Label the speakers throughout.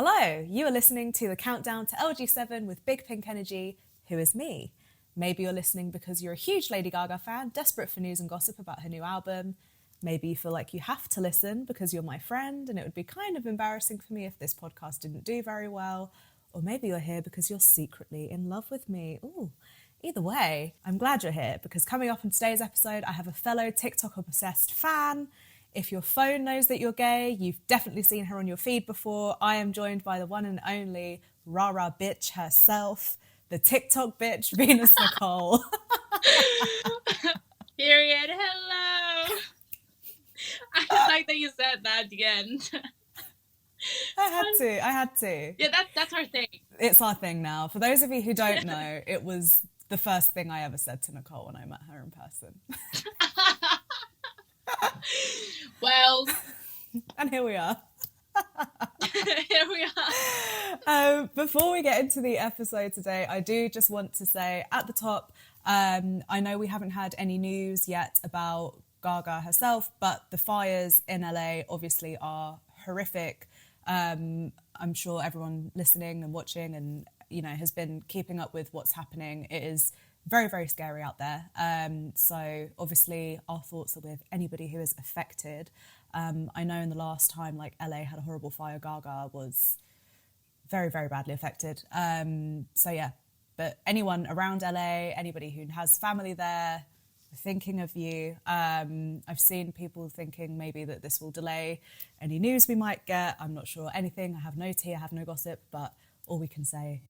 Speaker 1: Hello, you are listening to the countdown to LG7 with Big Pink Energy, who is me. Maybe you're listening because you're a huge Lady Gaga fan, desperate for news and gossip about her new album. Maybe you feel like you have to listen because you're my friend and it would be kind of embarrassing for me if this podcast didn't do very well. Or maybe you're here because you're secretly in love with me. Ooh. Either way, I'm glad you're here because coming up in today's episode, I have a fellow TikTok-obsessed fan. If your phone knows that you're gay, you've definitely seen her on your feed before. I am joined by the one and only rah-rah bitch herself, the TikTok bitch, Venus Nicole.
Speaker 2: Period. Hello. I like that you said that at the end.
Speaker 1: I had to.
Speaker 2: Yeah, that's our thing.
Speaker 1: It's our thing now. For those of you who don't know, it was the first thing I ever said to Nicole when I met her in person.
Speaker 2: Well,
Speaker 1: and here we are.
Speaker 2: Here we are.
Speaker 1: Before we get into the episode today, I do just want to say at the top, I know we haven't had any news yet about Gaga herself, but the fires in LA obviously are horrific. I'm sure everyone listening and watching and, has been keeping up with what's happening. It is very, very scary out there. So obviously our thoughts are with anybody who is affected. I know in the last time LA had a horrible fire, Gaga was very, very badly affected. So yeah, but anyone around LA, anybody who has family there, thinking of you. I've seen people thinking maybe that this will delay any news we might get. I'm not sure anything. I have no tea, I have no gossip, but all we can say,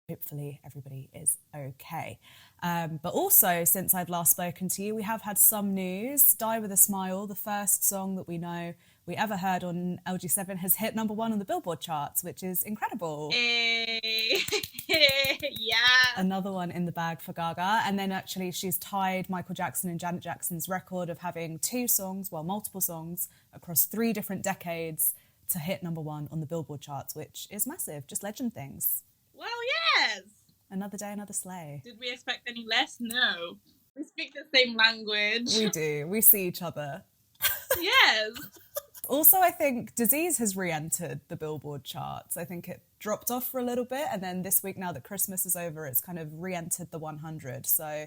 Speaker 1: hopefully everybody is okay. But also, since I've last spoken to you, we have had some news. Die With a Smile, the first song that we know we ever heard on LG7, has hit #1 on the Billboard charts, which is incredible.
Speaker 2: Hey. Yeah.
Speaker 1: Another one in the bag for Gaga. And then actually she's tied Michael Jackson and Janet Jackson's record of having multiple songs across 3 different decades to hit #1 on the Billboard charts, which is massive, just legend things.
Speaker 2: Well, yes.
Speaker 1: Another day, another sleigh.
Speaker 2: Did we expect any less? No. We speak the same language.
Speaker 1: We do. We see each other.
Speaker 2: Yes.
Speaker 1: Also, I think Disease has re-entered the Billboard charts. I think it dropped off for a little bit, and then this week, now that Christmas is over, it's kind of re-entered the 100. So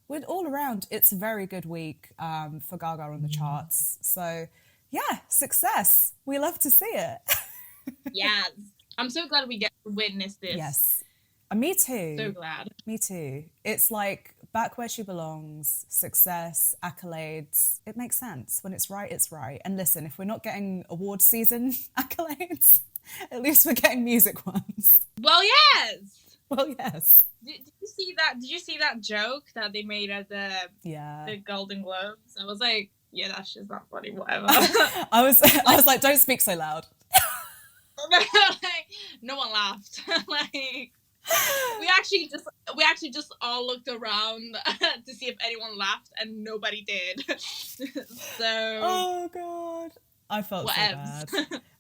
Speaker 1: with all around, it's a very good week for Gaga on the charts. So yeah, success. We love to see it.
Speaker 2: Yes. I'm so glad we get to witness this.
Speaker 1: Yes. Me too.
Speaker 2: So glad.
Speaker 1: Me too. It's like back where she belongs, success, accolades. It makes sense. When it's right, it's right. And listen, if we're not getting award season accolades, at least we're getting music ones.
Speaker 2: Well, yes.
Speaker 1: Well, yes.
Speaker 2: Did you see that? Did you see that joke that they made at the Golden Globes? I was like, yeah, that's just not funny. Whatever.
Speaker 1: I was like, don't speak so loud.
Speaker 2: Like, no one laughed. Like, we actually just all looked around to see if anyone laughed, and nobody did. So.
Speaker 1: Oh God, I felt so bad.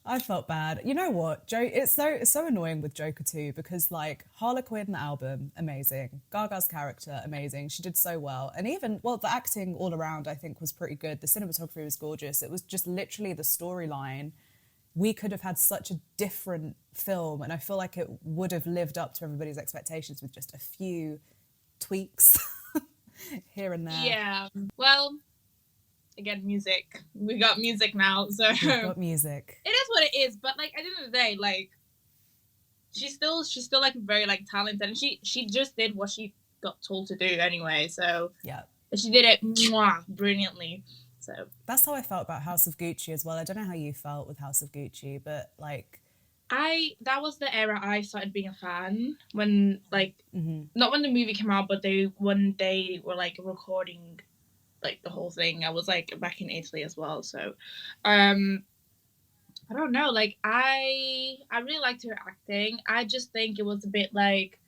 Speaker 1: I felt bad. You know what, Joe? It's so annoying with Joker too, because Harlequin, the album, amazing. Gaga's character, amazing. She did so well, and even the acting all around I think was pretty good. The cinematography was gorgeous. It was just literally the storyline. We could have had such a different film, and I feel like it would have lived up to everybody's expectations with just a few tweaks here and there.
Speaker 2: Yeah. Well, again, music. We got music now, so
Speaker 1: we've got music.
Speaker 2: It is what it is, but at the end of the day, she's still very talented, and she just did what she got told to do anyway. So
Speaker 1: yeah,
Speaker 2: she did it brilliantly. So
Speaker 1: that's how I felt about House of Gucci as well. I don't know how you felt with House of Gucci, but
Speaker 2: that was the era I started being a fan, when not when the movie came out, but when they were recording the whole thing. I was back in Italy as well, so I don't know, I really liked her acting. I just think it was a bit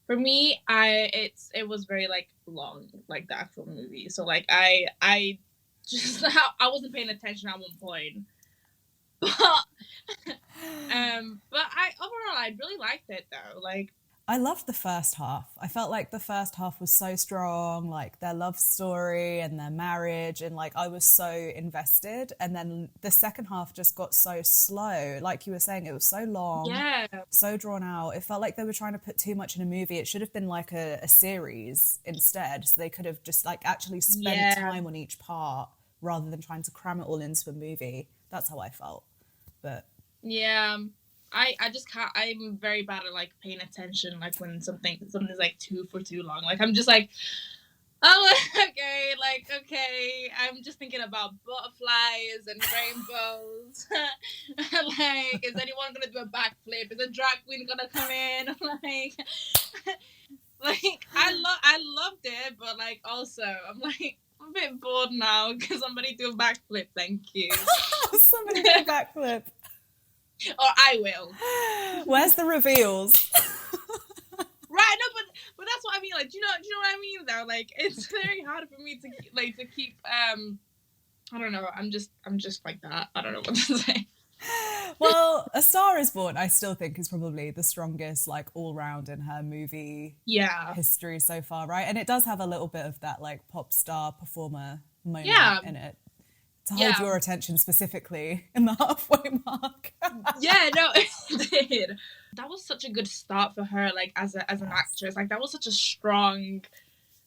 Speaker 2: for me, it was very long, the actual movie. So I just I wasn't paying attention at one point, but I overall I really liked it though.
Speaker 1: I loved the first half. I felt like the first half was so strong, like their love story and their marriage, and like I was so invested. And then the second half just got so slow. Like you were saying, it was so long,
Speaker 2: Yeah.
Speaker 1: so drawn out. It felt like they were trying to put too much in a movie. It should have been like a series instead. So they could have just like actually spent
Speaker 2: Yeah.
Speaker 1: time on each part rather than trying to cram it all into a movie. That's how I felt. But
Speaker 2: Yeah. I just can't. I'm very bad at like paying attention. Like when something's like for too long. Like I'm just like, oh, okay, like okay. I'm just thinking about butterflies and rainbows. Like, is anyone gonna do a backflip? Is a drag queen gonna come in? Like I loved it, but like also I'm like I'm a bit bored now. Can somebody do a backflip? Thank you.
Speaker 1: somebody did a backflip.
Speaker 2: Or I will.
Speaker 1: Where's the reveals?
Speaker 2: Right, no, but that's what I mean. Like, do you know what I mean? Though, like, it's very hard for me to keep. I don't know. I'm just like that. I don't know what to say.
Speaker 1: Well, A Star Is Born, I still think is probably the strongest, like all round in her movie
Speaker 2: Yeah.
Speaker 1: history so far, right? And it does have a little bit of that like pop star performer moment
Speaker 2: Yeah.
Speaker 1: in it to hold your attention specifically in the halfway mark.
Speaker 2: Yeah, no, it did. That was such a good start for her, like as an actress. Like that was such a strong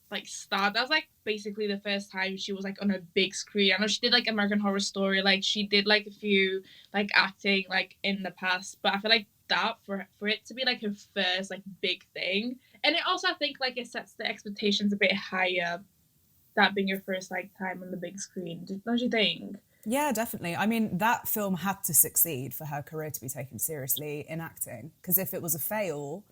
Speaker 2: like start. That was like basically the first time she was like on a big screen. I know she did like American Horror Story, like she did like a few like acting like in the past, but I feel like that for it to be like her first like big thing, and it also I think like it sets the expectations a bit higher. That being your first like time on the big screen, don't you think?
Speaker 1: Yeah, definitely. I mean, that film had to succeed for her career to be taken seriously in acting, because if it was a fail,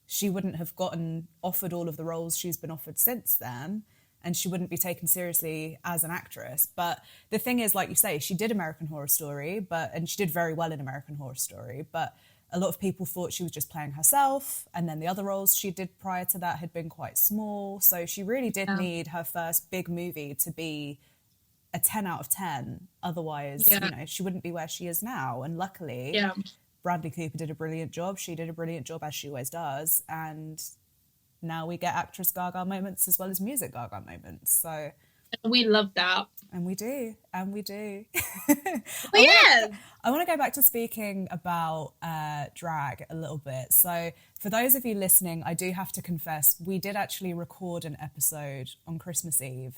Speaker 1: she wouldn't have gotten offered all of the roles she's been offered since then, and she wouldn't be taken seriously as an actress. But the thing is, like you say, she did American Horror Story, and she did very well in American Horror Story, but a lot of people thought she was just playing herself, and then the other roles she did prior to that had been quite small. So she really did need her first big movie to be a 10 out of 10. Otherwise, you know, she wouldn't be where she is now. And luckily, Bradley Cooper did a brilliant job. She did a brilliant job, as she always does. And now we get actress Gaga moments as well as music Gaga moments. So
Speaker 2: we love that.
Speaker 1: And we do. And we do.
Speaker 2: But
Speaker 1: I want to go back to speaking about drag a little bit. So for those of you listening, I do have to confess, we did actually record an episode on Christmas Eve.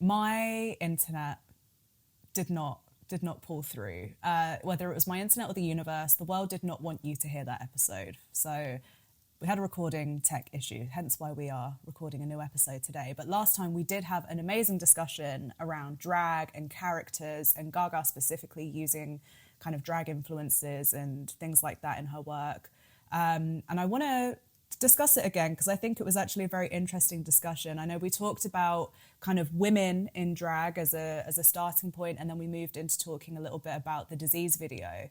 Speaker 1: My internet did not pull through. Whether it was my internet or the universe, the world did not want you to hear that episode. So we had a recording tech issue, hence why we are recording a new episode today. But last time we did have an amazing discussion around drag and characters, and Gaga specifically using kind of drag influences and things like that in her work. And I want to discuss it again because I think it was actually a very interesting discussion. I know we talked about kind of women in drag as a starting point, and then we moved into talking a little bit about the Disease video.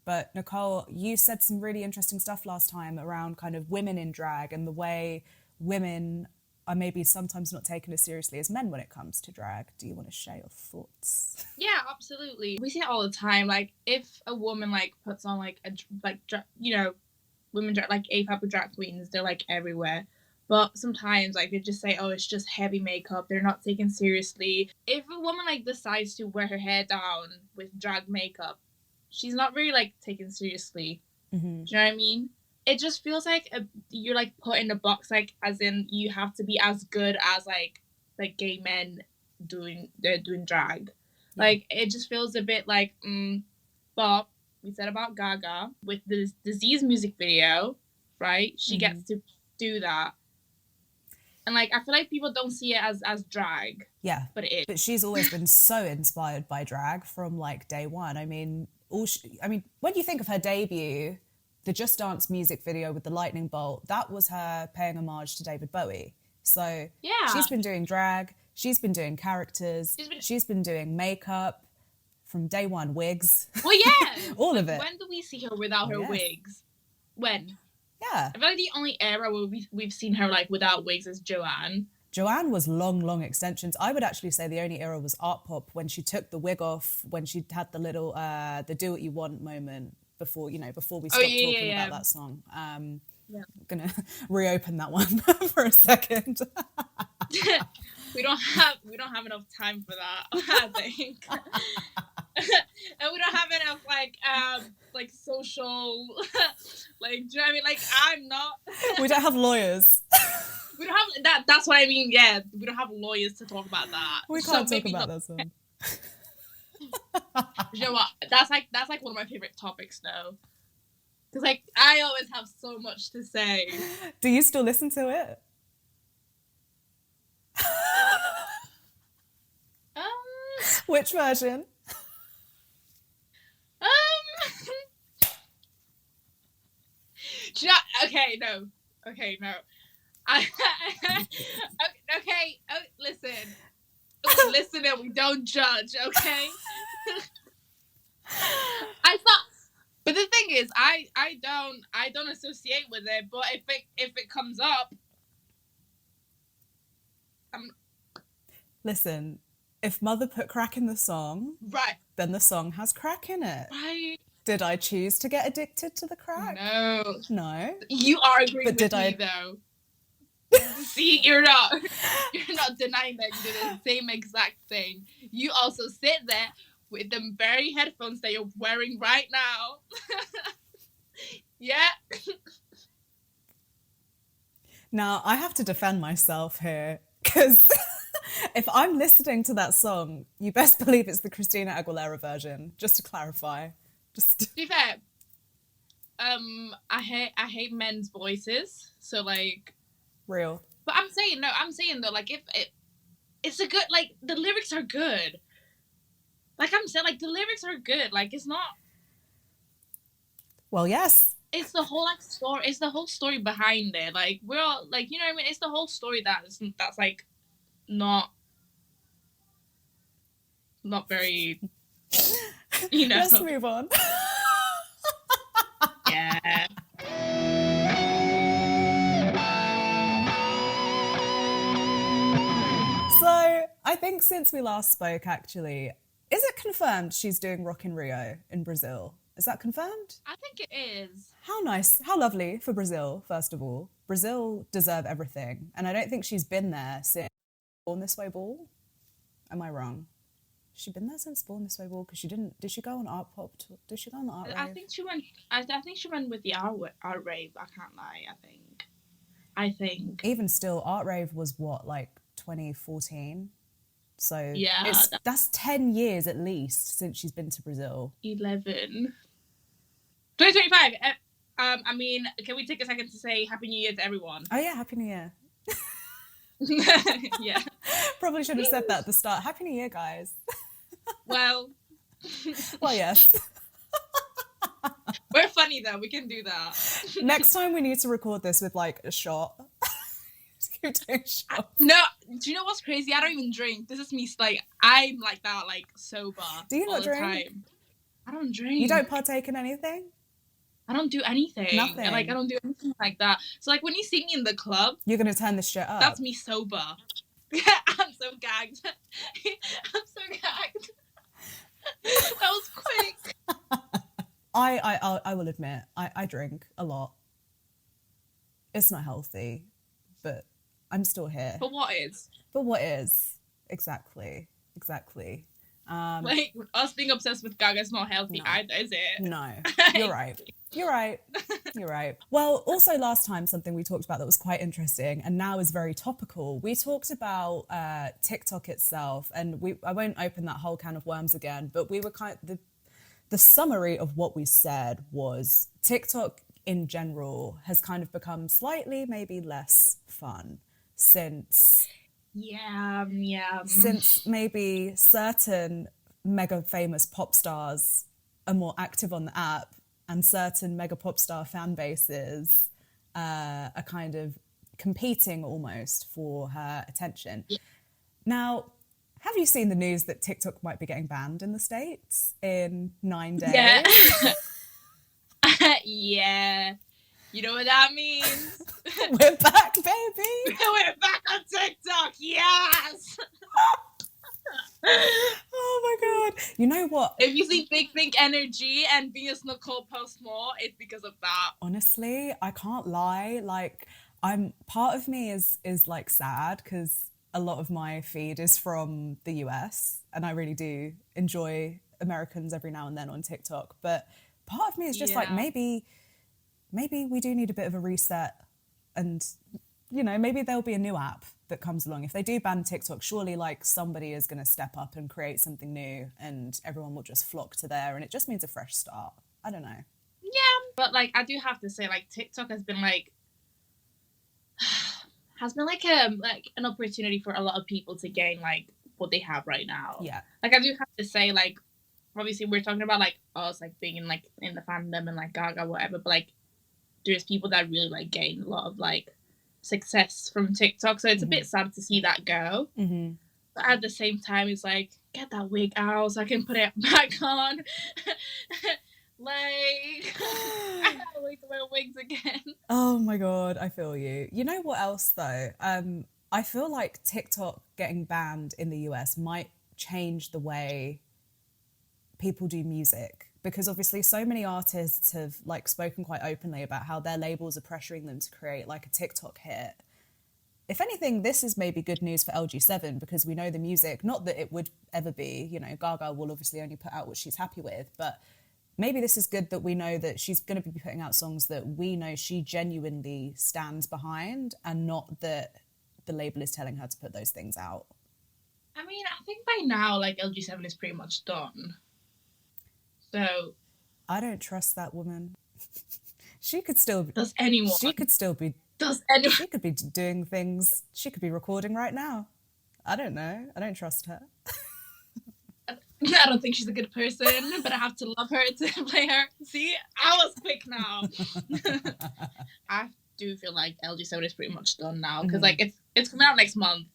Speaker 1: But Nicole, you said some really interesting stuff last time around kind of women in drag and the way women are maybe sometimes not taken as seriously as men when it comes to drag. Do you want to share your thoughts?
Speaker 2: Yeah, absolutely. We see it all the time. Like if a woman like puts on like women drag, like A-pop drag queens, they're like everywhere. But sometimes like they just say, oh, it's just heavy makeup. They're not taken seriously. If a woman like decides to wear her hair down with drag makeup, she's not really like taken seriously. Mm-hmm. Do you know what I mean? It just feels like you're like put in a box, like as in you have to be as good as like gay men doing drag. Yeah. Like it just feels a bit like but we said about Gaga with the Disease music video, right? She gets to do that. And like I feel like people don't see it as drag.
Speaker 1: Yeah.
Speaker 2: But it is.
Speaker 1: But she's always been so inspired by drag from like day one. I mean, when you think of her debut, the Just Dance music video with the lightning bolt, that was her paying homage to David Bowie. So she's been doing drag, she's been doing characters, she's been doing makeup from day one, wigs.
Speaker 2: Well, yeah.
Speaker 1: All of it.
Speaker 2: When do we see her without her wigs? When?
Speaker 1: Yeah.
Speaker 2: I feel like the only era where we've seen her like without wigs is Joanne.
Speaker 1: Joanne was long extensions. I would actually say the only era was Art Pop, when she took the wig off, when she had the little, the do what you want moment before we stop
Speaker 2: yeah,
Speaker 1: talking
Speaker 2: yeah.
Speaker 1: about that song.
Speaker 2: Yeah.
Speaker 1: I'm gonna reopen that one for a second.
Speaker 2: we don't have enough time for that, I think. And we don't have enough like social like, do you know what I mean? Like, I'm not
Speaker 1: We don't have lawyers.
Speaker 2: we don't have that. That's what I mean. Yeah, we don't have lawyers to talk about that.
Speaker 1: We can't talk about that song.
Speaker 2: You know what? That's like one of my favorite topics though. Because like I always have so much to say.
Speaker 1: Do you still listen to it? Which version?
Speaker 2: Okay, no. Okay, listen, we don't judge, okay? I thought, but the thing is, I don't associate with it. But if it comes up,
Speaker 1: listen. If Mother put crack in the song,
Speaker 2: right,
Speaker 1: then the song has crack in it.
Speaker 2: Right.
Speaker 1: Did I choose to get addicted to the crack?
Speaker 2: No. You are agreeing with me, though. See, you're not denying that you did the same exact thing. You also sit there with them very headphones that you're wearing right now. Yeah.
Speaker 1: Now, I have to defend myself here, because if I'm listening to that song, you best believe it's the Christina Aguilera version, just to clarify. To
Speaker 2: be fair, I hate men's voices, so like
Speaker 1: real.
Speaker 2: But I'm saying though, like if it's a good, like the lyrics are good. Like I'm saying, like the lyrics are good. Like it's not.
Speaker 1: Well, yes.
Speaker 2: It's the whole story. It's the whole story behind it. Like we're all like, you know what I mean. It's the whole story that's like not very. You know.
Speaker 1: Let's move on.
Speaker 2: Yeah.
Speaker 1: So I think since we last spoke, actually, is it confirmed she's doing Rock in Rio in Brazil? Is that confirmed?
Speaker 2: I think it is.
Speaker 1: How nice. How lovely for Brazil, first of all. Brazil deserve everything. And I don't think she's been there since Born This Way Ball. Am I wrong? Has she been there since Born This Way Ball? Because did she go on Art Pop? Did she go on the Art Rave?
Speaker 2: I think she went with the Art Rave. I can't lie. I think.
Speaker 1: Even still, Art Rave was what, like 2014? So
Speaker 2: yeah,
Speaker 1: that's 10 years at least since she's been to Brazil.
Speaker 2: 11. 2025. I mean, can we take a second to say Happy New Year to everyone?
Speaker 1: Oh yeah, Happy New Year.
Speaker 2: Yeah.
Speaker 1: Probably should have said that at the start. Happy New Year, guys.
Speaker 2: Well,
Speaker 1: yes.
Speaker 2: We're funny though. We can do that.
Speaker 1: Next time we need to record this with like a shot.
Speaker 2: No, do you know what's crazy? I don't even drink. This is me, like I'm like that, like sober.
Speaker 1: Do you
Speaker 2: all
Speaker 1: not
Speaker 2: the
Speaker 1: drink?
Speaker 2: Time. I don't drink.
Speaker 1: You don't partake in anything?
Speaker 2: I don't do anything.
Speaker 1: Nothing.
Speaker 2: Like I don't do anything like that. So like when you see me in the club,
Speaker 1: you're gonna turn this shit up.
Speaker 2: That's me sober. I'm so gagged. I'm so gagged. That was quick.
Speaker 1: I will admit, I drink a lot. It's not healthy, but I'm still here.
Speaker 2: But what is?
Speaker 1: Exactly.
Speaker 2: Like us being obsessed with Gaga is not healthy either, is it?
Speaker 1: No, you're right. Well, also last time something we talked about that was quite interesting and now is very topical. We talked about TikTok itself, and I won't open that whole can of worms again, but we were the summary of what we said was TikTok in general has kind of become slightly maybe less fun since maybe certain mega famous pop stars are more active on the app, and certain mega pop star fan bases are kind of competing almost for her attention. Yeah. Now, have you seen the news that TikTok might be getting banned in the States in 9 days?
Speaker 2: Yeah. Yeah. You know what that means?
Speaker 1: We're back, baby.
Speaker 2: We're back on TikTok. Yes.
Speaker 1: Oh my God. You know what?
Speaker 2: If you see Big Pink energy and Venus Nicole post more, it's because of that.
Speaker 1: Honestly, I can't lie. Like, I'm part of me is like sad because a lot of my feed is from the US, and I really do enjoy Americans every now and then on TikTok. But part of me is just like,
Speaker 2: Yeah.
Speaker 1: maybe we do need a bit of a reset, and maybe there'll be a new app that comes along. If they do ban TikTok, surely like somebody is going to step up and create something new, and everyone will just flock to there, and it just means a fresh start. I don't know.
Speaker 2: Yeah, but like I do have to say, like TikTok has been like an opportunity for a lot of people to gain like what they have right now.
Speaker 1: Yeah.
Speaker 2: Like I do have to say, like obviously we're talking about like us like being in like in the fandom and like Gaga whatever, but like there's people that really like gain a lot of like success from TikTok. So it's a bit sad to see that go.
Speaker 1: Mm-hmm.
Speaker 2: But at the same time, it's like get that wig out so I can put it back on. Like I can't wait to wear wigs again.
Speaker 1: Oh my God, I feel you. You know what else though? I feel like TikTok getting banned in the US might change the way people do music, because obviously so many artists have like spoken quite openly about how their labels are pressuring them to create like a TikTok hit. If anything, this is maybe good news for LG7 because we know the music, not that it would ever be, Gaga will obviously only put out what she's happy with, but maybe this is good that we know that she's going to be putting out songs that we know she genuinely stands behind, and not that the label is telling her to put those things out.
Speaker 2: I mean, I think by now, like, LG7 is pretty much done. So...
Speaker 1: I don't trust that woman. She could still...
Speaker 2: Does anyone?
Speaker 1: She could still be...
Speaker 2: Does anyone?
Speaker 1: She could be doing things... She could be recording right now. I don't know. I don't trust her.
Speaker 2: I don't think she's a good person, but I have to love her to play her. See, I was quick now. I do feel like LG7 is pretty much done now because like it's coming out next month.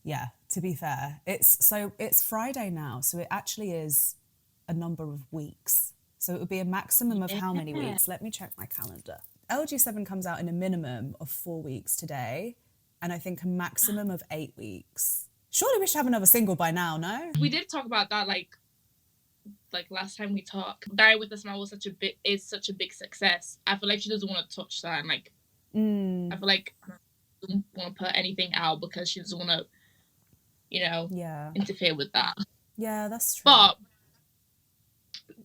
Speaker 1: Yeah, to be fair, it's Friday now, so it actually is a number of weeks. So it would be a maximum of how many weeks? Let me check my calendar. LG7 comes out in a minimum of 4 weeks today, and I think a maximum of 8 weeks. Surely we should have another single by now, no?
Speaker 2: We did talk about that like last time we talked. Die with a Smile was such a big success. I feel like she doesn't want to touch that, and like I feel like she doesn't want to put anything out because she doesn't want to, interfere with that.
Speaker 1: Yeah, that's true.
Speaker 2: But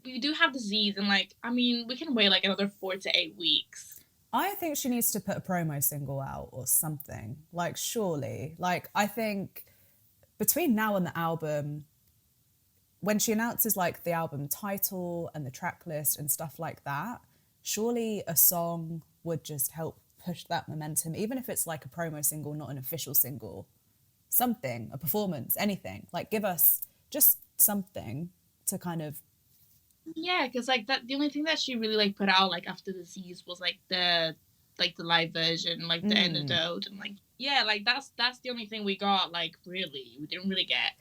Speaker 2: we do have the Z's, and like I mean, we can wait like another 4 to 8 weeks.
Speaker 1: I think she needs to put a promo single out or something. Like surely, like I think. Between now and the album, when she announces like the album title and the track list and stuff like that, surely a song would just help push that momentum, even if it's like a promo single, not an official single. Something, a performance, anything. Like give us just something to kind of...
Speaker 2: Yeah, because like that, the only thing that she really like put out like after the Z's was like the live version, like the antidote, and like yeah, like that's the only thing we got. Like really, we didn't really get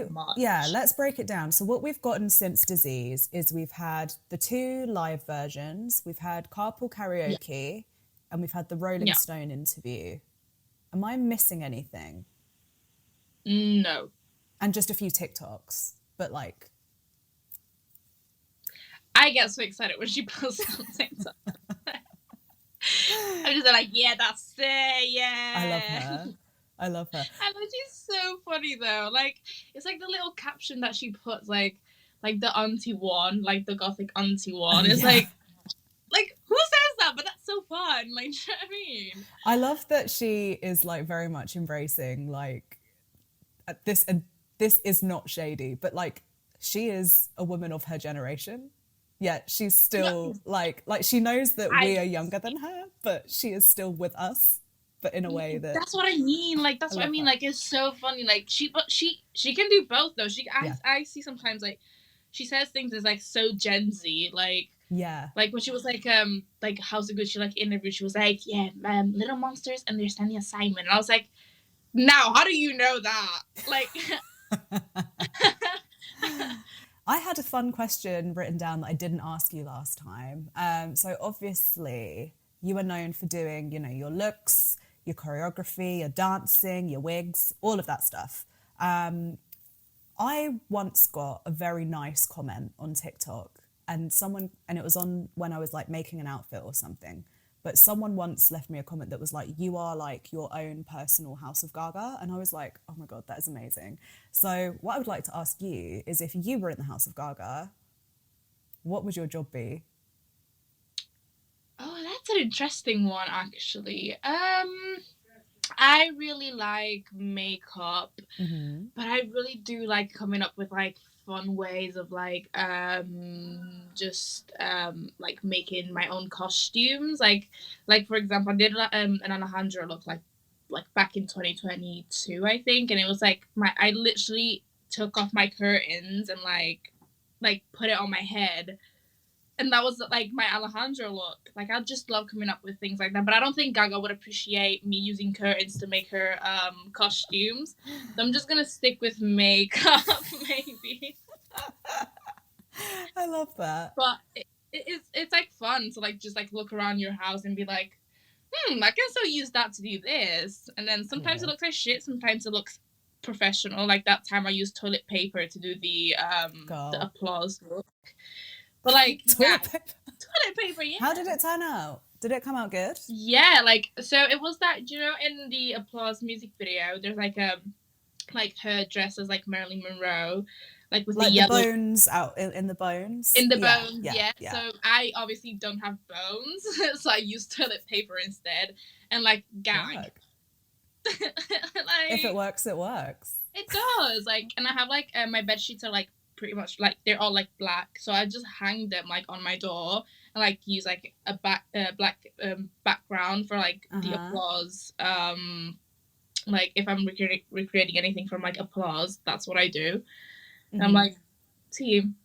Speaker 2: much.
Speaker 1: Yeah, let's break it down. So what we've gotten since Disease is we've had the 2 live versions, we've had Carpool Karaoke, and we've had the Rolling Stone interview. Am I missing anything?
Speaker 2: No.
Speaker 1: And just a few TikToks, but like...
Speaker 2: I get so excited when she posts on TikTok. I'm just like, yeah, that's it, yeah.
Speaker 1: I love her.
Speaker 2: And she's so funny though. Like, it's like the little caption that she puts, like the auntie one, like the gothic auntie one. It's like who says that? But that's so fun. Like, do you know what I mean?
Speaker 1: I love that she is like very much embracing like this, and this is not shady, but like she is a woman of her generation. Yet she's still like she knows that we are younger than her, but she is still with us, but in a way that...
Speaker 2: That's what I mean. Like that's what I mean. Like it's so funny. Like she can do both though. I see sometimes like she says things as like so Gen Z. Like like when she was like how's it good? She like interviewed. She was like little monsters understand the assignment. And I was like, now how do you know that? Like.
Speaker 1: I had a fun question written down that I didn't ask you last time. So obviously you are known for doing, your looks, your choreography, your dancing, your wigs, all of that stuff. Are I once got a very nice comment on TikTok, and it was on when I was like making an outfit or something. But someone once left me a comment that was like, "You are like your own personal House of Gaga," and I was like, "Oh my god, that is amazing." So what I would like to ask you is, if you were in the House of Gaga, what would your job be?
Speaker 2: Oh, that's an interesting one, actually. I really like makeup, but I really do like coming up with like fun ways of like just like making my own costumes. Like for example, I did an Alejandro look like back in 2022, I think, and it was like I literally took off my curtains and like put it on my head, and that was like my Alejandro look. Like I just love coming up with things like that. But I don't think Gaga would appreciate me using curtains to make her costumes. So I'm just gonna stick with makeup, maybe.
Speaker 1: I love that.
Speaker 2: But it's like fun to like just like look around your house and be like, I can still use that to do this. And then sometimes it looks like shit. Sometimes it looks professional. Like that time I used toilet paper to do the applause look. But like
Speaker 1: Toilet paper.
Speaker 2: Toilet paper, yeah.
Speaker 1: How did it turn out? Did it come out good?
Speaker 2: Yeah, like so it was that, you know, in the applause music video, there's like like her dressed as like Marilyn Monroe, like with
Speaker 1: like
Speaker 2: the yellow
Speaker 1: bones out in the bones.
Speaker 2: in the bones, yeah. So I obviously don't have bones, so I used toilet paper instead and like gag.
Speaker 1: Like, if it works, it works.
Speaker 2: It does. Like, and I have like my bed sheets are like pretty much like they're all like black, so I just hang them like on my door and like use like a black background for like the applause. Like if I'm recreating anything from like applause, that's what I do. And I'm like, team.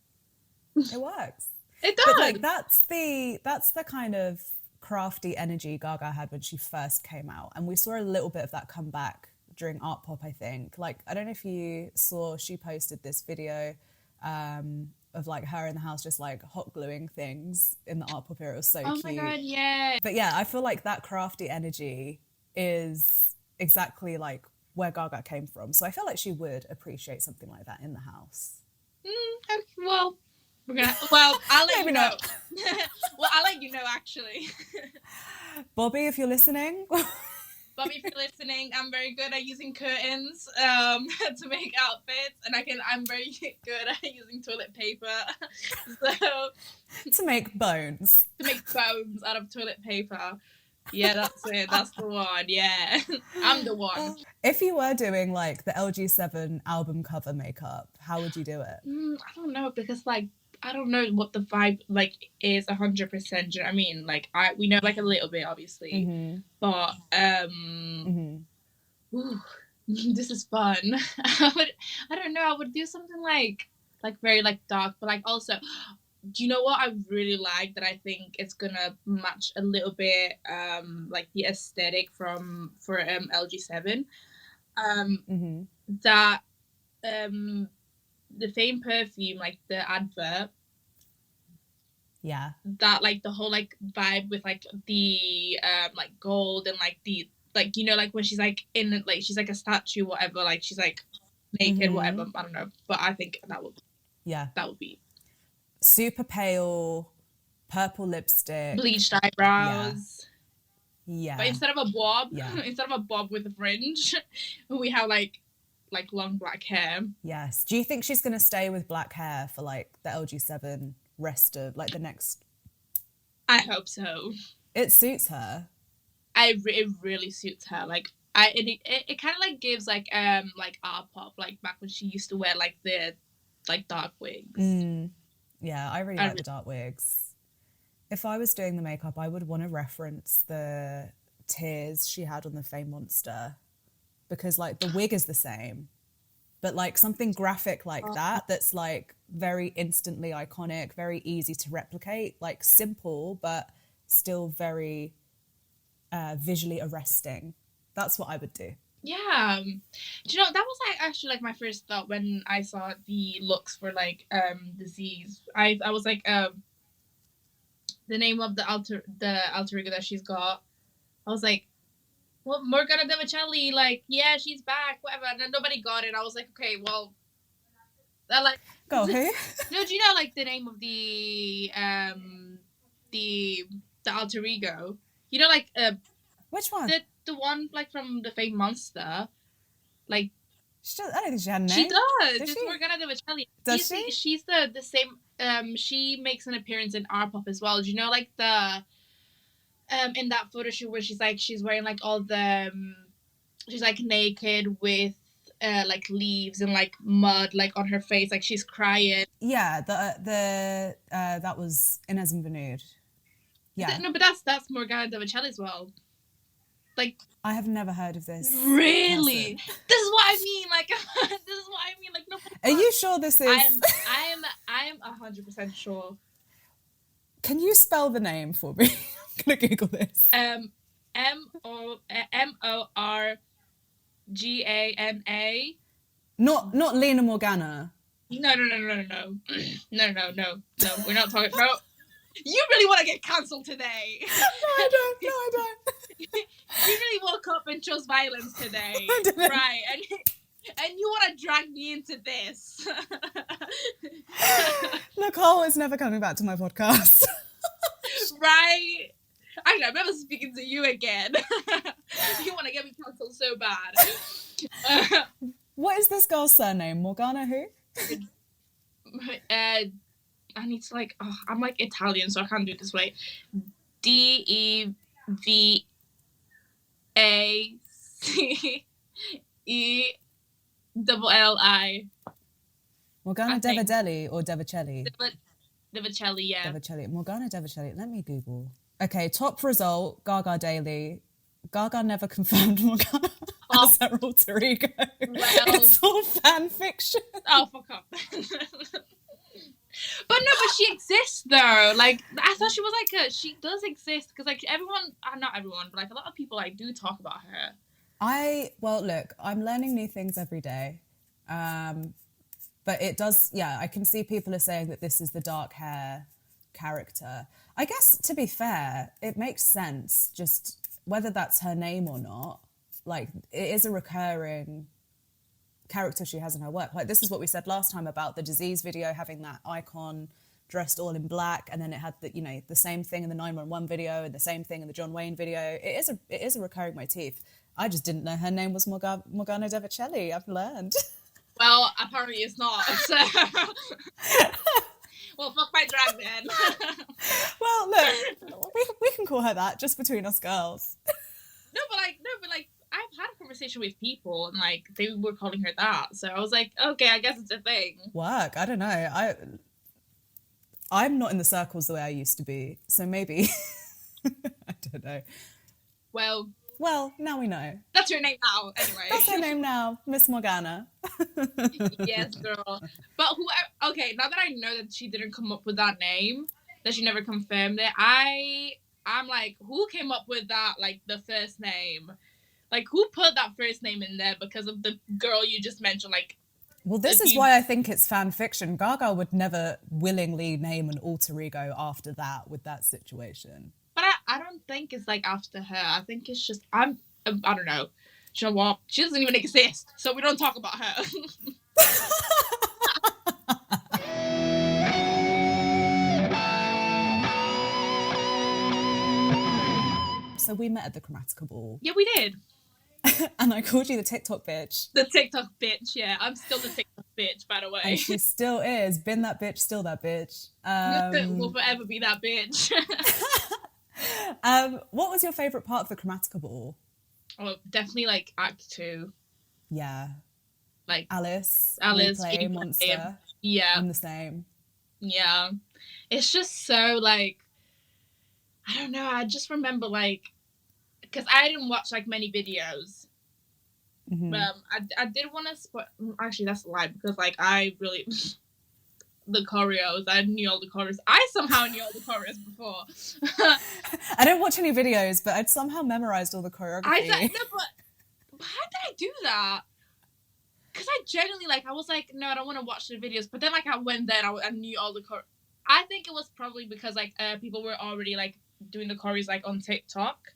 Speaker 1: It works.
Speaker 2: It does.
Speaker 1: But like that's the kind of crafty energy Gaga had when she first came out, and we saw a little bit of that come back during Art Pop, I think. Like, I don't know if you saw, she posted this video of like her in the house just like hot gluing things in the Art Pop era. It was so cute.
Speaker 2: Oh my god, yeah.
Speaker 1: But yeah, I feel like that crafty energy is exactly like where Gaga came from. So I feel like she would appreciate something like that in the house.
Speaker 2: Okay, well, I'll let you know.
Speaker 1: Not.
Speaker 2: Well, I'll let you know, actually.
Speaker 1: Bobby, if you're listening.
Speaker 2: Bobby, if you're listening, I'm very good at using curtains to make outfits, and I'm very good at using toilet paper. So
Speaker 1: to make bones.
Speaker 2: To make bones out of toilet paper. Yeah, that's it. That's the one. Yeah, I'm the one.
Speaker 1: If you were doing like the LG7 album cover makeup, how would you do it?
Speaker 2: I don't know, because like I don't know what the vibe like is 100%. Do you know what I mean? Like we know like a little bit, obviously, but ooh, this is fun. I don't know. I would do something like very like dark, but like also, do you know what I really like that I think it's gonna match a little bit like the aesthetic for LG7, that the Fame perfume, like the advert, that like the whole like vibe with like the like gold and like the like, you know, like when she's like in like she's like a statue, whatever, like she's like naked, whatever, I don't know, but I think that would be
Speaker 1: super pale purple lipstick,
Speaker 2: bleached eyebrows,
Speaker 1: but
Speaker 2: instead of a bob with a fringe, we have like long black hair.
Speaker 1: Yes. Do you think she's going to stay with black hair for like the LG7 rest of like the next?
Speaker 2: I hope so.
Speaker 1: It suits her.
Speaker 2: It really suits her. Like it kind of like gives like Art Pop, like back when she used to wear like the like dark wigs.
Speaker 1: Yeah, I really like the dark wigs. If I was doing the makeup, I would want to reference the tears she had on the Fame Monster, because like the wig is the same, but like something graphic like that's like very instantly iconic, very easy to replicate, like simple but still very visually arresting. That's what I would do.
Speaker 2: Yeah. Do you know, that was like actually like my first thought when I saw the looks for like disease. I was like the name of the alter ego that she's got. I was like, well, Morgana Devicelli, like, yeah, she's back, whatever. And then nobody got it. I was like, okay, well, They're like,
Speaker 1: Go, who?
Speaker 2: no, do you know like the name of the alter ego? You know, like
Speaker 1: Which one?
Speaker 2: the one like from the Fame Monster, like.
Speaker 1: I don't think she had a name.
Speaker 2: She does.
Speaker 1: Does
Speaker 2: It's
Speaker 1: she?
Speaker 2: Morgana Devacelli.
Speaker 1: Does she?
Speaker 2: She's the same. She makes an appearance in R Pop as well. Do you know like the in that photo shoot where she's wearing like all the she's like naked with like leaves and like mud like on her face, like she's crying.
Speaker 1: Yeah, the that was Inez and Vanud. Yeah.
Speaker 2: No, but that's Morgana Devacelli as well. Like,
Speaker 1: I have never heard of this.
Speaker 2: Really?
Speaker 1: Person.
Speaker 2: This is what I mean. Like, this is what I mean. Like, no.
Speaker 1: Are you sure this is?
Speaker 2: I am 100% sure.
Speaker 1: Can you spell the name for me? I'm gonna Google this.
Speaker 2: Morgana.
Speaker 1: Not Lena Morgana.
Speaker 2: No. We're not talking about. You really want to get cancelled today?
Speaker 1: No, I don't.
Speaker 2: You really woke up and chose violence today,
Speaker 1: I didn't.
Speaker 2: right? And you want to drag me into this?
Speaker 1: Nicole is never coming back to my podcast.
Speaker 2: Right? Actually, I'm never speaking to you again. You want to get me cancelled so bad.
Speaker 1: What is this girl's surname? Morgana who?
Speaker 2: I need to like. Oh, I'm like Italian, so I can't do it this way. DEVACEE.
Speaker 1: Morgana Devacelli or Devacelli?
Speaker 2: Devacelli, yeah.
Speaker 1: Devacelli. Morgana Devacelli. Let me Google. Okay, top result, Gaga Daily. Gaga never confirmed Morgana as her alter ego.
Speaker 2: Well,
Speaker 1: it's all fan fiction.
Speaker 2: Oh, fuck up. But she exists though. Like, I thought she was like she does exist because like everyone, not everyone, but like a lot of people like do talk about her.
Speaker 1: Well, look, I'm learning new things every day. But it does, yeah, I can see people are saying that this is the dark hair character. I guess, to be fair, it makes sense, just whether that's her name or not. Like, it is a recurring character she has in her work. Like, this is what we said last time about the Disease video having that icon dressed all in black, and then it had the same thing in the 911 video and the same thing in the John Wayne video. It is a recurring motif. I just didn't know her name was Morgana Devacelli. I've learned.
Speaker 2: Well, apparently it's not. So. Well, fuck my drag then.
Speaker 1: Well, look, we can call her that just between us girls.
Speaker 2: No, but I've had a conversation with people and like they were calling her that. So I was like, okay, I guess it's a thing.
Speaker 1: Work. I don't know. I'm not in the circles the way I used to be, so maybe. I don't know.
Speaker 2: Well,
Speaker 1: now we know.
Speaker 2: That's her name now, anyway.
Speaker 1: That's her name now, Miss Morgana.
Speaker 2: Yes, girl. But okay, now that I know that she didn't come up with that name, that she never confirmed it, I'm like, who came up with that, like, the first name? Like, who put that first name in there because of the girl you just mentioned, like...
Speaker 1: Well, this is why I think it's fan fiction. Gaga would never willingly name an alter ego after that with that situation.
Speaker 2: But I don't think it's like after her. I think it's just I don't know. You know what? She doesn't even exist, so we don't talk about her.
Speaker 1: So we met at the Chromatica Ball.
Speaker 2: Yeah, we did.
Speaker 1: And I called you the TikTok bitch.
Speaker 2: The TikTok bitch, yeah. I'm still the TikTok bitch, by the way.
Speaker 1: And she still is. Been that bitch, still that bitch.
Speaker 2: Will forever be that bitch.
Speaker 1: What was your favourite part of the Chromatica Ball?
Speaker 2: Oh, definitely like Act 2.
Speaker 1: Yeah.
Speaker 2: Like
Speaker 1: Alice,
Speaker 2: replay,
Speaker 1: Monster.
Speaker 2: Yeah.
Speaker 1: I'm the same.
Speaker 2: Yeah. It's just so like, I don't know. I just remember like, because I didn't watch like many videos.
Speaker 1: Mm-hmm.
Speaker 2: I did want to actually that's a lie because like I really the choreos, I knew all the choreos. I somehow knew all the choreos before.
Speaker 1: I don't watch any videos, but I'd somehow memorized all the choreography.
Speaker 2: But how did I do that? Because I genuinely like I was like, no, I don't want to watch the videos. But then like I went there and I knew all the choreo. I think it was probably because like people were already like doing the choreos like on TikTok.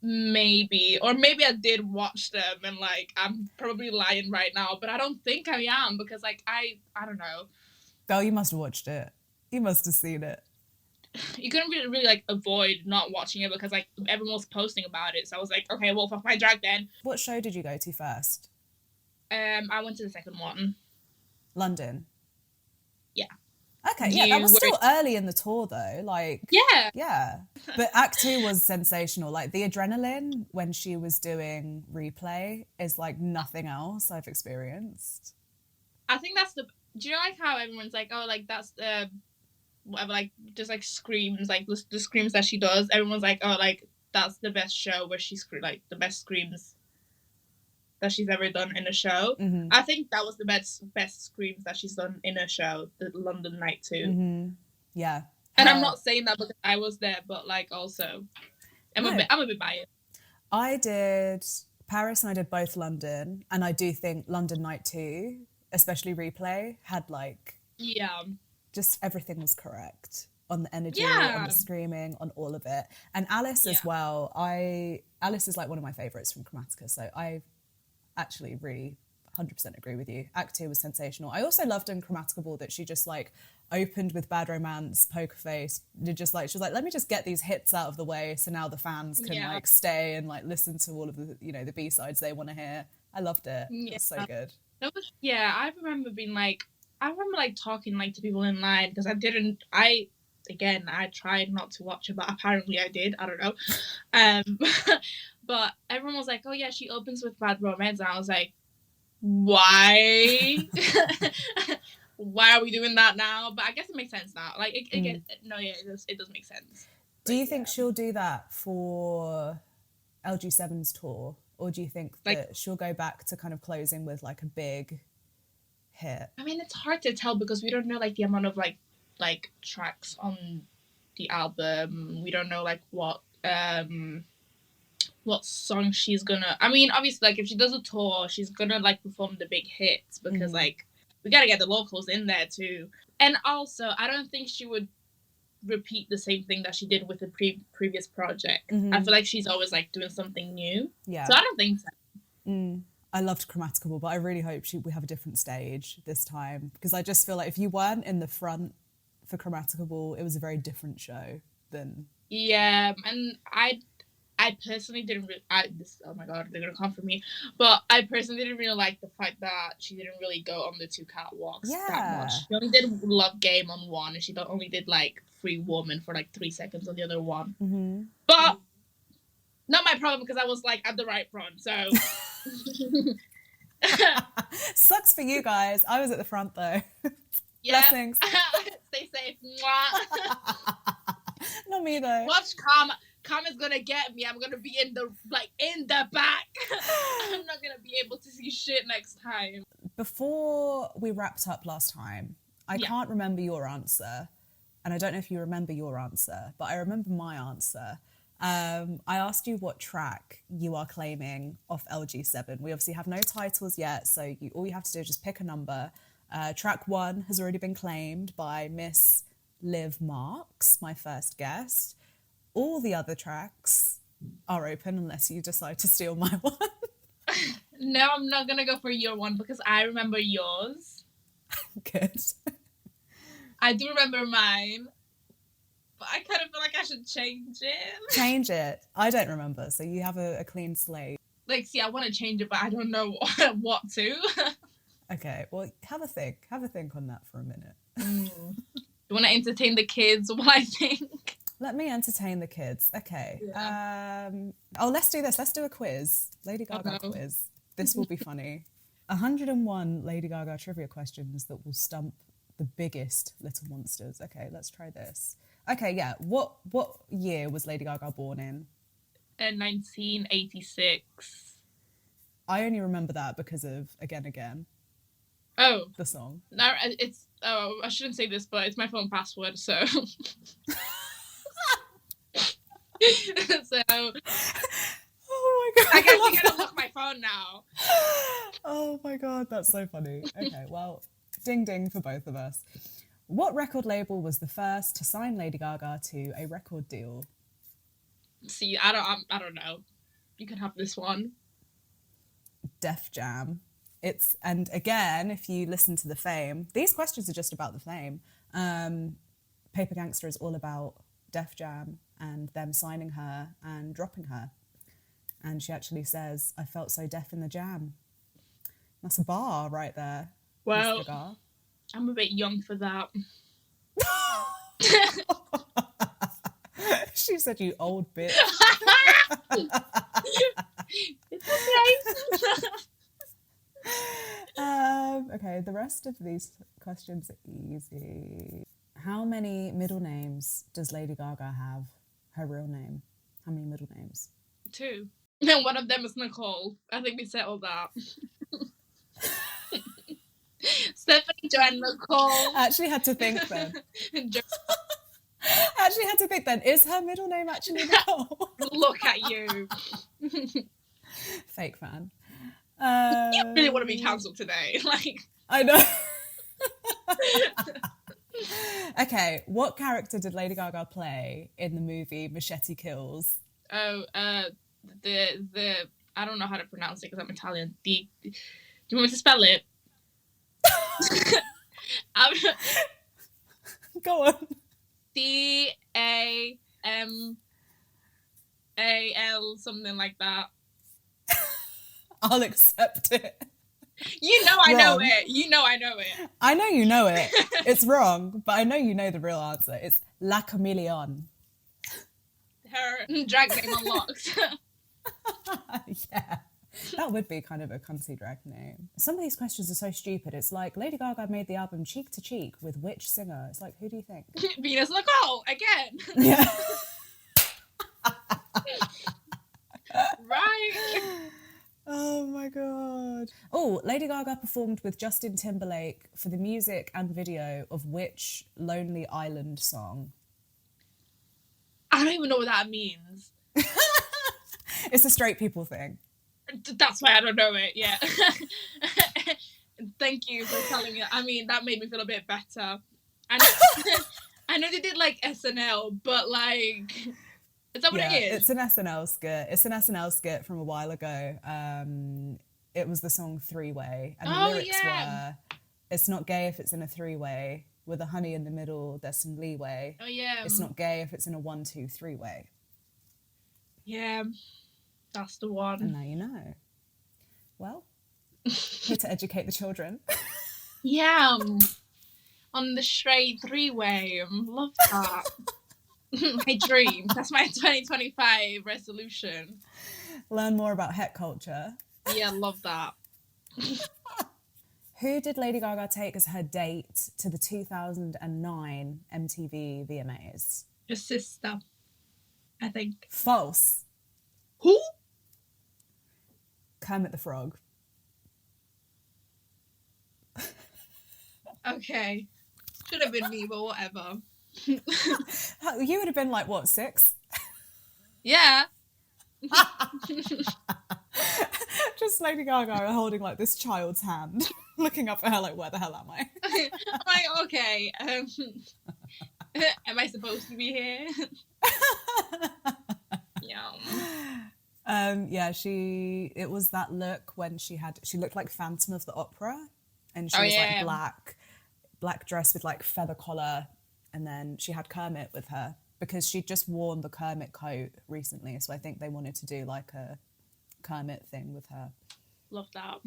Speaker 2: Maybe, or maybe I did watch them, and like I'm probably lying right now, but I don't think I am, because like I don't know.
Speaker 1: Oh, you must have watched it. You must have seen it.
Speaker 2: You couldn't really like avoid not watching it, because like everyone was posting about it, so I was like, okay, well, fuck my drag then.
Speaker 1: What show did you go to first?
Speaker 2: I went to the second one.
Speaker 1: London.
Speaker 2: Yeah.
Speaker 1: Okay, yeah, that was still early in the tour though. Like, yeah. But Act 2 was sensational. Like the adrenaline when she was doing replay is like nothing else I've experienced.
Speaker 2: I think that's the. Do you know like how everyone's like, oh, like that's the whatever, like just like screams, like the screams that she does. Everyone's like, oh, like that's the best show where she's like the best screams that she's ever done in a show.
Speaker 1: Mm-hmm.
Speaker 2: I think that was the best screams that she's done in a show, the London night too.
Speaker 1: Mm-hmm. Yeah.
Speaker 2: And I'm not saying that because I was there, but like also, I'm a bit biased.
Speaker 1: I did Paris and I did both London, and I do think London night 2, especially replay, had like just everything was correct on the energy, on the screaming, on all of it. And Alice as well. Alice is like one of my favourites from Chromatica, so I actually really 100% agree with you. Act 2 was sensational. I also loved in Chromatica Ball that she just like opened with Bad Romance, Poker Face, just like she was like, let me just get these hits out of the way so now the fans can like stay and like listen to all of the, you know, the B-sides they want to hear. I loved it. It was so good.
Speaker 2: That was, I remember being like, talking like to people in line, because I tried not to watch it, but apparently I did. I don't know. But everyone was like, oh yeah, she opens with Bad Romance, and I was like, why? Why are we doing that now? But I guess it makes sense now. Like, it does make sense.
Speaker 1: Do you think she'll do that for LG7's tour? Or do you think that she'll go back to kind of closing with like a big hit?
Speaker 2: I mean, it's hard to tell because we don't know like the amount of like tracks on the album. We don't know like what song she's gonna. I mean, obviously, like if she does a tour, she's gonna like perform the big hits, because like we gotta get the locals in there too. And also, I don't think she would repeat the same thing that she did with the previous project. I feel like she's always like doing something new. Yeah. So I don't think so.
Speaker 1: I loved Chromatica Ball, but I really hope we have a different stage this time, because I just feel like if you weren't in the front for Chromatica Ball, it was a very different show than.
Speaker 2: Yeah, and I personally didn't really, oh my god, they're gonna come for me, but I personally didn't really like the fact that she didn't really go on the 2 catwalks that much. She only did Love Game on one, and she only did like Free Woman for like 3 seconds on the other one. But not my problem, because I was like at the right front, so.
Speaker 1: Sucks for you guys. I was at the front though. Blessings.
Speaker 2: Stay safe.
Speaker 1: Not me though.
Speaker 2: Watch Karma's gonna get me. I'm gonna be in the back. I'm not gonna be able to see shit next time.
Speaker 1: Before we wrapped up last time, I can't remember your answer, and I don't know if you remember your answer, but I remember my answer. I asked you what track you are claiming off LG7. We obviously have no titles yet, so all you have to do is just pick a number. Track 1 has already been claimed by Miss Liv Marks, my first guest. All the other tracks are open unless you decide to steal my one.
Speaker 2: No, I'm not going to go for your one because I remember yours.
Speaker 1: Good.
Speaker 2: I do remember mine, but I kind of feel like I should change it.
Speaker 1: Change it. I don't remember, so you have a clean slate.
Speaker 2: Like, see, I want to change it, but I don't know what to.
Speaker 1: Okay, well, have a think. Have a think on that for a minute.
Speaker 2: You want to entertain the kids while I think?
Speaker 1: Let me entertain the kids. Okay.
Speaker 2: Yeah.
Speaker 1: Let's do this. Let's do a quiz. Lady Gaga quiz. This will be funny. 101 Lady Gaga trivia questions that will stump the biggest little monsters. Okay, let's try this. Okay, yeah. What year was Lady Gaga born in?
Speaker 2: 1986.
Speaker 1: I only remember that because of Again Again.
Speaker 2: Oh.
Speaker 1: The song.
Speaker 2: No, it's... Oh, I shouldn't say this, but it's my phone password, so... So...
Speaker 1: Oh my god.
Speaker 2: I guess you gotta look my phone now.
Speaker 1: Oh my god, that's so funny. Okay, well, ding ding for both of us. What record label was the first to sign Lady Gaga to a record deal?
Speaker 2: See, I don't know. You can have this one.
Speaker 1: Def Jam. And again, if you listen to the Fame, these questions are just about the Fame. Paper Gangster is all about Def Jam and them signing her and dropping her. And she actually says, "I felt so deaf in the jam." That's a bar right there.
Speaker 2: Well, I'm a bit young for that.
Speaker 1: She said, "You old bitch."
Speaker 2: It's okay.
Speaker 1: Okay, the rest of these questions are easy. How many middle names does Lady Gaga have? Her real name. How many middle names?
Speaker 2: 2. And one of them is Nicole. I think we settled that. Stephanie, Joanne, Nicole.
Speaker 1: I actually had to think then. Is her middle name actually Nicole?
Speaker 2: Look at you.
Speaker 1: Fake fan.
Speaker 2: You really want to be cancelled today. Like,
Speaker 1: I know. Okay, what character did Lady Gaga play in the movie Machete Kills?
Speaker 2: Oh, the I don't know how to pronounce it because I'm Italian. Do you want me to spell it?
Speaker 1: Go on.
Speaker 2: DAMAL, something like that.
Speaker 1: I'll accept it.
Speaker 2: You know I know it. You know I know it.
Speaker 1: I know you know it. It's wrong, but I know you know the real answer. It's La Chameleon.
Speaker 2: Her drag name unlocked.
Speaker 1: Yeah. That would be kind of a cunty drag name. Some of these questions are so stupid. It's like, Lady Gaga made the album Cheek to Cheek with which singer? It's like, who do you think?
Speaker 2: Venus Nicole, again.
Speaker 1: Yeah.
Speaker 2: Right.
Speaker 1: Oh my God. Oh, Lady Gaga performed with Justin Timberlake for the music and video of which Lonely Island song?
Speaker 2: I don't even know what that means.
Speaker 1: It's a straight people thing.
Speaker 2: That's why I don't know it, yeah. Thank you for telling me. I mean, that made me feel a bit better. I know they did like SNL, but like, is that what it is?
Speaker 1: It's an SNL skit. It's an SNL skit from a while ago. It was the song Three Way. And the lyrics were, "It's not gay if it's in a three-way. With a honey in the middle, there's some leeway.
Speaker 2: Oh, yeah.
Speaker 1: It's not gay if it's in a 1, 2, 3-way.
Speaker 2: Yeah, that's the one.
Speaker 1: And now you know. Well, here to educate the children.
Speaker 2: Yeah. On the straight 3-way. Love that. My dream. That's my 2025 resolution.
Speaker 1: Learn more about het culture.
Speaker 2: Yeah, love that.
Speaker 1: Who did Lady Gaga take as her date to the 2009 MTV VMAs?
Speaker 2: Your sister, I think.
Speaker 1: False.
Speaker 2: Who?
Speaker 1: Kermit the Frog.
Speaker 2: Okay. Should have been me, but whatever.
Speaker 1: You would have been like, what, 6?
Speaker 2: Yeah.
Speaker 1: Just Lady Gaga holding like this child's hand, looking up at her like, where the hell am I?
Speaker 2: I'm like, okay. Am I supposed to be here?
Speaker 1: Yeah. It was that look when she looked like Phantom of the Opera, and she was like black dress with like feather collar, and then she had Kermit with her because she'd just worn the Kermit coat recently, so I think they wanted to do like a Kermit thing with her.
Speaker 2: Love that.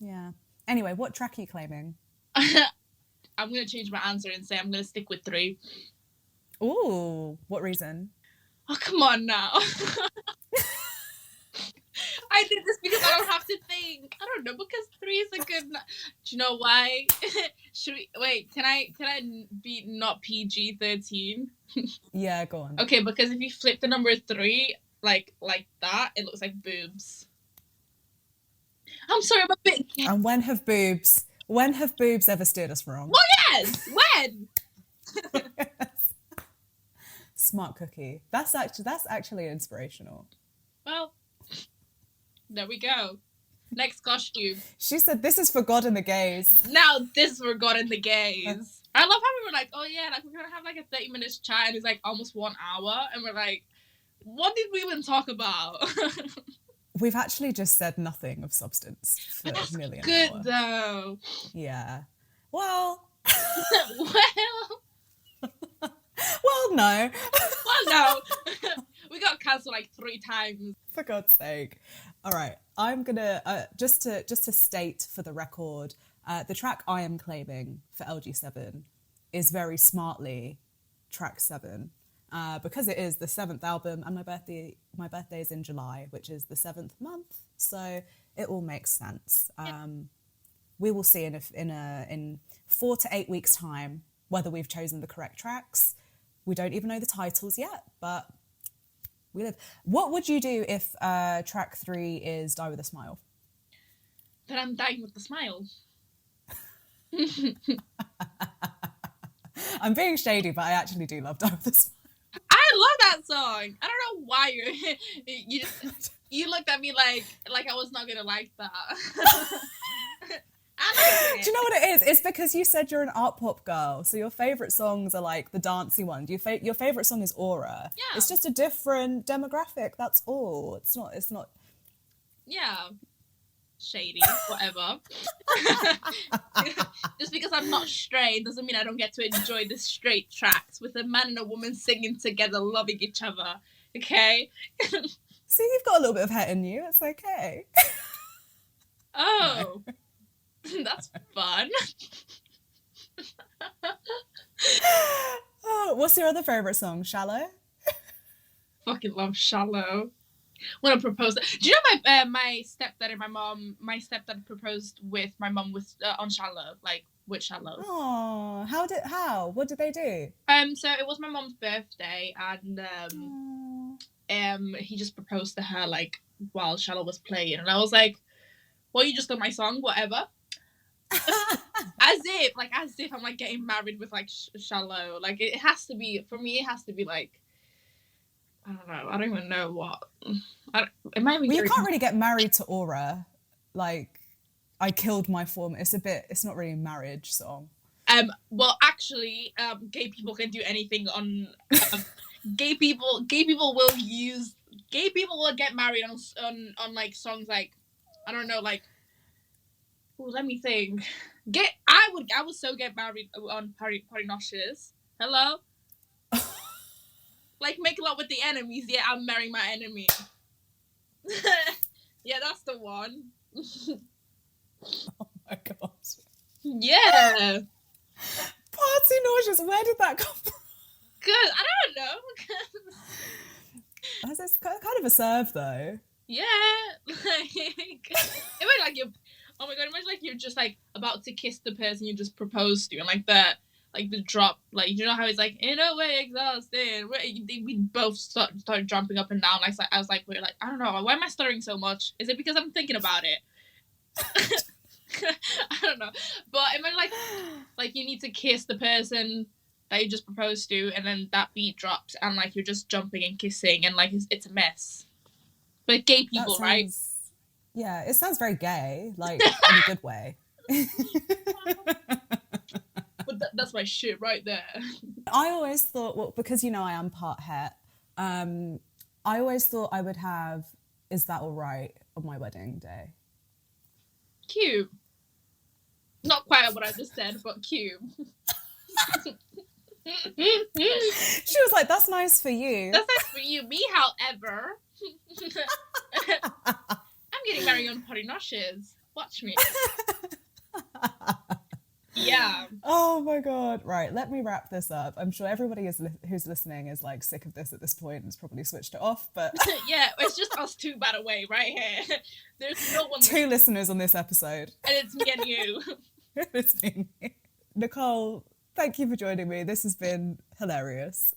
Speaker 1: Yeah. Anyway, what track are you claiming?
Speaker 2: I'm going to change my answer and say I'm going to stick with 3.
Speaker 1: Ooh, what reason?
Speaker 2: Oh, come on now. I did this because I don't have to think. I don't know, because 3 is a good... Do you know why? Can I be not PG-13?
Speaker 1: Yeah, go on.
Speaker 2: Okay, because if you flip the number 3 like that, it looks like boobs. I'm sorry, I'm a bit...
Speaker 1: And when have boobs ever steered us wrong?
Speaker 2: Well, yes! When?
Speaker 1: Smart cookie. That's actually inspirational.
Speaker 2: Well, there we go. Next costume.
Speaker 1: She said, "This is for God and the gays."
Speaker 2: Now this for God and the gays. I love how we were like, oh yeah, like we're gonna have like a 30 minutes chat and it's like almost 1 hour, and we're like, What did we even talk about?
Speaker 1: We've actually just said nothing of substance for
Speaker 2: That's
Speaker 1: nearly an
Speaker 2: good
Speaker 1: hour.
Speaker 2: though.
Speaker 1: Yeah. Well.
Speaker 2: Well,
Speaker 1: no.
Speaker 2: Well, no. We got cancelled like 3 times.
Speaker 1: For God's sake. All right. I'm gonna just to state for the record, the track I am claiming for LG7 is very smartly track 7. Because it is the 7th album and my birthday is in July, which is the 7th month, so it all makes sense. We will see in 4 to 8 weeks' time whether we've chosen the correct tracks. We don't even know the titles yet, but we live. What would you do if track 3 is Die With A Smile?
Speaker 2: Then I'm dying with the smile.
Speaker 1: I'm being shady, but I actually do love Die With A Smile.
Speaker 2: I love that song. I don't know why you looked at me like I was not gonna like that. I like it.
Speaker 1: Do you know what it is? It's because you said you're an art pop girl, so your favourite songs are like the dancey ones. Your favourite song is Aura.
Speaker 2: Yeah.
Speaker 1: It's just a different demographic, that's all. It's not...
Speaker 2: Yeah. Shady, whatever. Just because I'm not straight doesn't mean I don't get to enjoy the straight tracks with a man and a woman singing together, loving each other. Okay?
Speaker 1: See, you've got a little bit of het in you. It's okay.
Speaker 2: Oh. No. That's fun.
Speaker 1: Oh, what's your other favourite song? Shallow?
Speaker 2: Fucking love Shallow. When I proposed, do you know my stepdad and my stepdad proposed with my mum with on Shallow, like with Shallow.
Speaker 1: Oh, how? What did they do?
Speaker 2: So it was my mum's birthday, and he just proposed to her like while Shallow was playing, and I was like, "Well, you just done my song, whatever." as if I'm like getting married with like Shallow. Like it has to be, for me. It has to be like, I don't know. I don't even know what. It might be.
Speaker 1: Well, you can't really get married to Aura. Like, I killed my form. It's not really a marriage song.
Speaker 2: Well, actually, gay people can do anything on. Gay people will get married on like songs like, I don't know, like. Ooh, let me think. I would so get married on party noshes. Hello. Like make love with the enemies. Yeah, I'm marrying my enemy. Yeah, that's the one.
Speaker 1: Oh my god.
Speaker 2: Yeah.
Speaker 1: Party nauseous. Where did that come from?
Speaker 2: Good. I don't know.
Speaker 1: It's kind of a serve though.
Speaker 2: Yeah. Like, imagine like you're. Oh my god! Imagine like you're just like about to kiss the person you just proposed to, and like the drop, like you know how it's like in a way exhausted. We both started jumping up and down. Like I was like, we're like, I don't know, why am I stuttering so much? Is it because I'm thinking about it? I don't know, but I mean like you need to kiss the person that you just proposed to, and then that beat drops, and like you're just jumping and kissing, and like it's a mess. But gay people, right?
Speaker 1: Yeah, it sounds very gay, like in a good way.
Speaker 2: But that's my shit right there.
Speaker 1: I always thought, well, because you know I am part het, I always thought I would have Is That Alright on my wedding day.
Speaker 2: Cute. Not quite what I just said, but cute.
Speaker 1: She was like, that's nice for you.
Speaker 2: That's nice for you. Me, however. I'm getting married on party noshes. Watch me. Yeah.
Speaker 1: Oh my god. Right, let me wrap this up. I'm sure everybody who's listening is like sick of this at this point and has probably switched it off, but
Speaker 2: yeah, it's just us two, by the way, right here. There's no one.
Speaker 1: 2 listeners on this episode.
Speaker 2: And it's me and you.
Speaker 1: It's me. Nicole, thank you for joining me. This has been hilarious.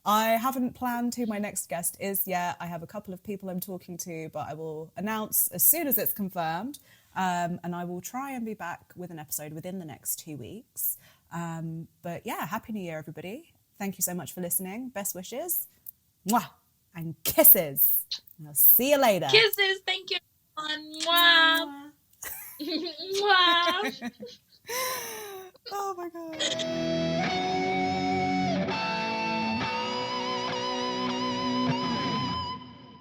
Speaker 1: I haven't planned who my next guest is yet. I have a couple of people I'm talking to, but I will announce as soon as it's confirmed. And I will try and be back with an episode within the next 2 weeks. But yeah, Happy New Year, everybody. Thank you so much for listening. Best wishes. Mwah! And kisses. And I'll see you later.
Speaker 2: Kisses. Thank you, everyone. Mwah. Mwah.
Speaker 1: Oh my God.